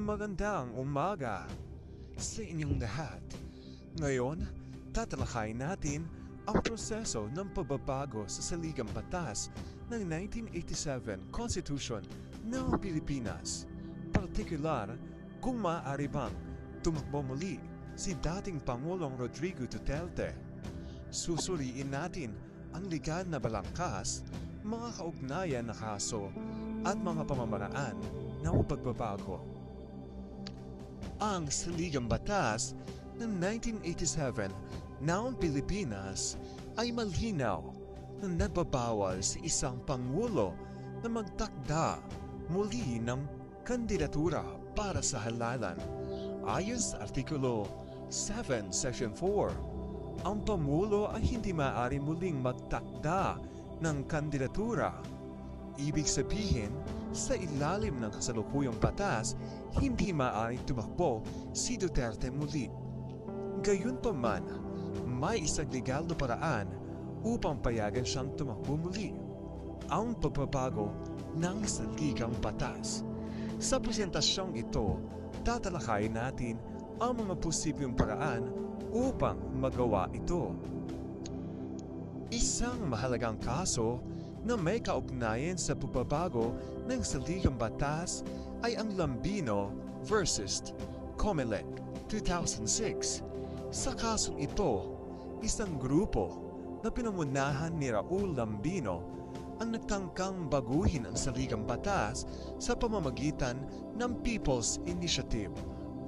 Magandang umaga sa inyong lahat. Ngayon, tatalakayin natin ang proseso ng pagbabago sa saligang batas ng 1987 Constitution ng Pilipinas. Partikular, kung maaari bang tumakbo muli si dating Pangulong Rodrigo Duterte. Susuriin natin ang legal na balangkas, mga kaugnayan na kaso at mga pamamaraan ng pagbabago. Ang saligang batas ng 1987 ng Pilipinas ay malinaw na nagbabawal sa isang pangulo na magtakda muli ng kandidatura para sa halalan. Ayon sa Artikulo 7, Section 4, ang pangulo ay hindi maaari muling magtakda ng kandidatura. Ibig sabihin, sa ilalim ng kasalukuyang batas, hindi maaaring tumakbo si Duterte muli. Gayunpaman, may isang legal na paraan upang payagan siyang tumakbo muli: ang pagbabago ng saligang batas. Sa presentasyong ito, tatalakayin natin ang mga posibleng paraan upang magawa ito. Isang mahalagang kaso na may kaugnayan sa pagbabago ng saligang batas ay ang Lambino versus Comelec 2006. Sa kasong ito, isang grupo na pinangunahan ni Raul Lambino ang nagtangkang baguhin ang saligang batas sa pamamagitan ng People's Initiative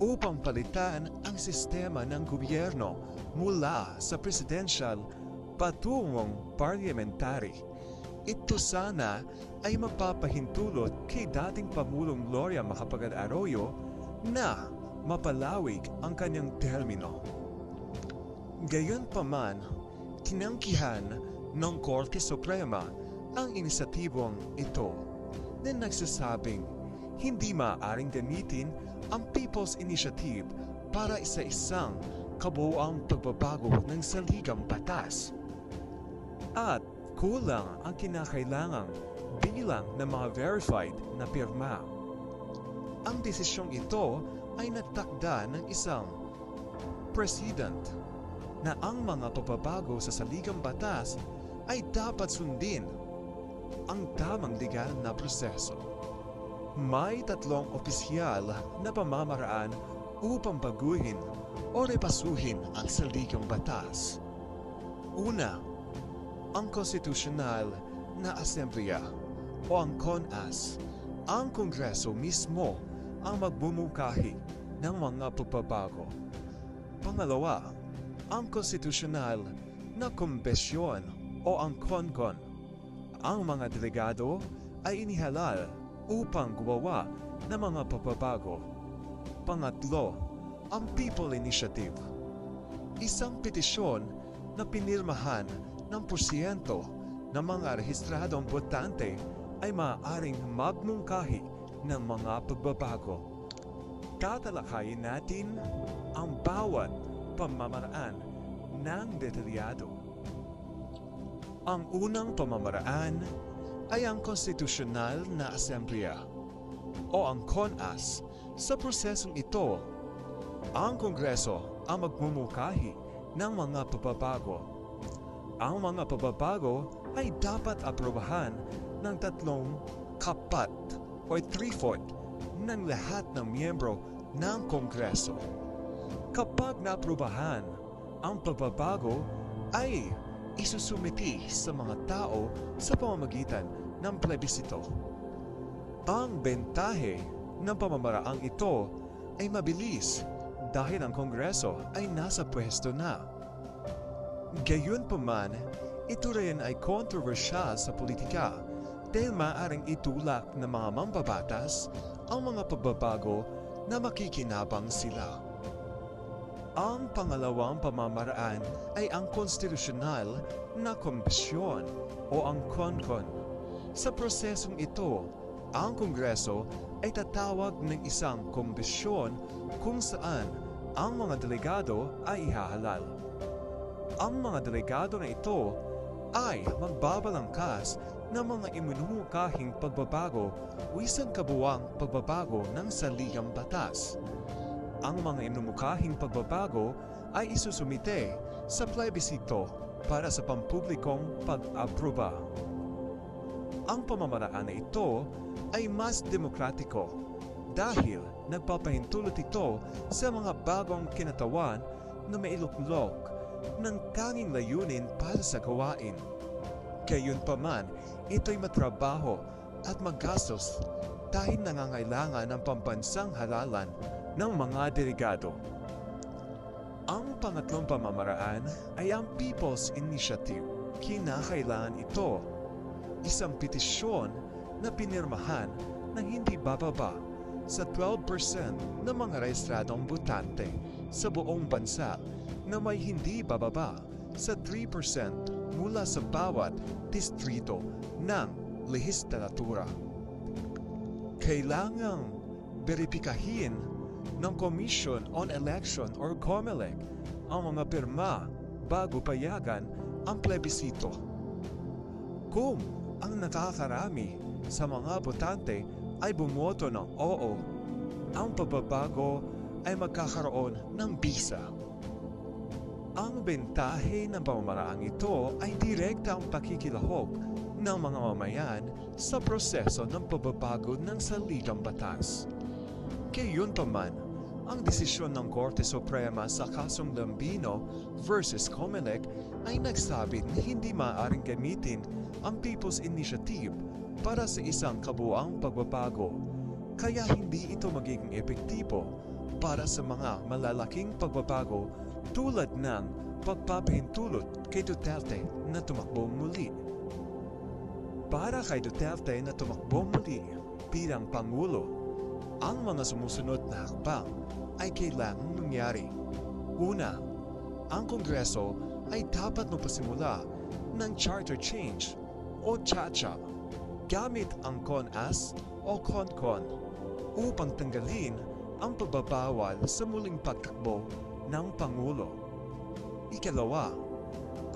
upang palitan ang sistema ng gobyerno mula sa presidential patungong parliamentary. Ito sana ay magpapahintulot kay dating Pangulong Gloria Macapagal-Arroyo na mapalawig ang kanyang termino. Gayunpaman, tinanggihan ng Korte Suprema ang inisyatibong ito na nagsasabing hindi maaaring gamitin ang People's Initiative para isa-isang kabuuang pagbabago ng saligang batas. At kulang ang kinakailangang bilang ng mga verified na pirma. Ang desisyong ito ay nagtakda ng isang president na ang mga pagbabago sa saligang batas ay dapat sundin ang tamang legal na proseso. May tatlong opisyal na pamamaraan upang baguhin o repasuhin ang saligang batas. Una, ang konstitusyonal na asembleya o ang CONAS. Ang Kongreso mismo ang magbumukahi ng mga pagbabago. Pangalawa, ang konstitusyonal na kombensyon o ang CONCON. Ang mga delegado ay inihalal upang gumawa ng mga pagbabago. Pangatlo, ang People Initiative. Isang petisyon na pinirmahan ng porsyento ng mga rehistradong botante ay maaaring magmungkahi ng mga pagbabago. Tatalakayin natin ang bawat pamamaraan ng detalyado. Ang unang pamamaraan ay ang konstitusyonal na asembleya o ang CONAS. Sa prosesong ito, ang Kongreso ang magmumukahi ng mga pagbabago. Ang mga pagbabago ay dapat aprobahan ng 3/4 o 3/4 ng lahat ng miyembro ng Kongreso. Kapag naaprubahan, ang pagbabago ay isusumiti sa mga tao sa pamamagitan ng plebisito. Ang bentahe ng pamamaraang ito ay mabilis dahil ang Kongreso ay nasa pwesto na. Gayunpaman, ito rin ay kontrobersyal sa politika dahil maaaring itulak ng mga mambabatas ang mga pagbabago na makikinabang sila. Ang pangalawang pamamaraan ay ang konstitusyonal na kombensyon o ang CONCON. Sa prosesong ito, ang Kongreso ay tatawag ng isang kombensyon kung saan ang mga delegado ay ihahalal. Ang mga delegado na ito ay magbabalangkas ng mga iminumukahing pagbabago o isang kabuwang pagbabago ng salihang batas. Ang mga inumukahing pagbabago ay isusumite sa plebisito para sa pampublikong pag-aproba. Ang pamamaraan na ito ay mas demokratiko dahil nagpapahintulot ito sa mga bagong kinatawan na mailuklok ng tanging layunin para sa gawain. Gayunpaman, ito'y matrabaho at magastos dahil nangangailangan ng pambansang halalan ng mga delegado. Ang pangatlong pamamaraan ay ang People's Initiative. Kinakailangan ito isang petisyon na pinirmahan ng hindi bababa sa 12% ng mga rehistradong botante sa buong bansa na may hindi bababa sa 3% mula sa bawat distrito ng lehislatura. Kailangang beripikahin ng Commission on Election or COMELEC ang mga pirma bago payagan ang plebisito. Kung ang nakakarami sa mga botante ay bumoto ng oo, ang pagbabago ay magkakaroon ng bisa. Ang bentahe ng pamamaraang ito ay direktang pakikilahok ng mga mamayan sa proseso ng pagbabago ng saligang batas. Gayunpaman, ang desisyon ng Korte Suprema sa kasong Lambino versus COMELEC ay nagsabi na hindi maaaring gamitin ang People's Initiative para sa isang kabuuang pagbabago, kaya hindi ito magiging epektibo para sa mga malalaking pagbabago tulad ng pagpapahintulot kay Duterte na tumakbo muli. Para kay Duterte na tumakbo muli bilang Pangulo, ang mga sumusunod na hakbang ay kailangang mangyari. Una, ang Kongreso ay dapat magpasimula ng charter change o CHA-CHA gamit ang CONAS o CONCON upang tanggalin ang pagbabawal sa muling pagtakbo ng Pangulo. Ikalawa,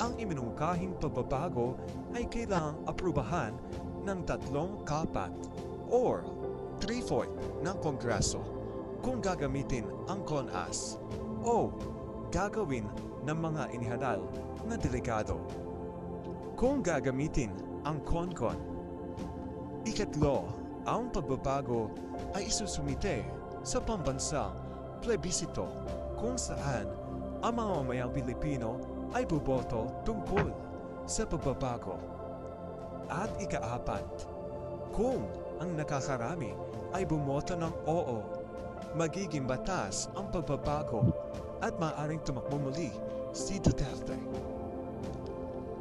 ang iminungkahing pagbabago ay kailangang aprubahan ng 3/4 or 3/4 ng Kongreso kung gagamitin ang CONAS o gagawin ng mga inihalal na delegado kung gagamitin ang CONCON. Ikatlo, ang pagbabago ay isusumite sa pambansang plebisito kung saan ang mga mamayang Pilipino ay boboto tungkol sa pagbabago. At ikaapat, kung ang nakakarami ay bumoto ng oo, magiging batas ang pagbabago at maaaring tumakbo muli si Duterte.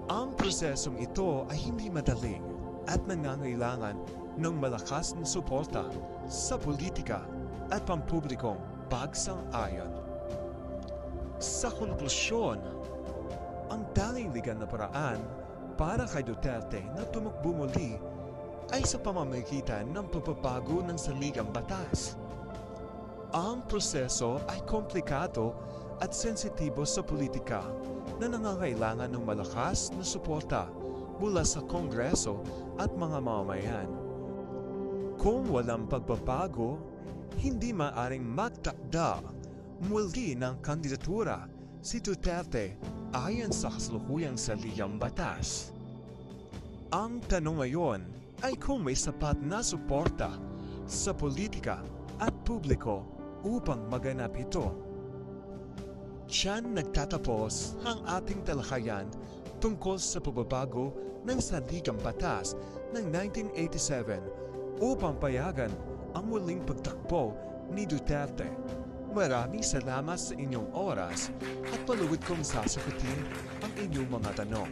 Ang prosesong ito ay hindi madali at nangangailangan ng malakas na suporta sa politika at pampublikong pagsang-ayon. Sa konklusyon, ang tanging legal na paraan para kay Duterte na tumakbo muli ay sa pamamagitan ng pagbabago ng saligang batas. Ang proseso ay komplikado at sensitibo sa politika na nangangailangan ng malakas na suporta mula sa Kongreso at mga mamamayan. Kung walang pagbabago, hindi maaaring magtakda muli ng kandidatura si Duterte ayon sa kasalukuyang saligang batas. Ang tanong ngayon ay kung may sapat na suporta sa politika at publiko upang maganap ito. Diyan nagtatapos ang ating talakayan tungkol sa pagbabago ng saligang batas ng 1987 upang payagan ang muling pagtakbo ni Duterte. Maraming salamat sa inyong oras at paluwid kong sasagutin ang inyong mga tanong.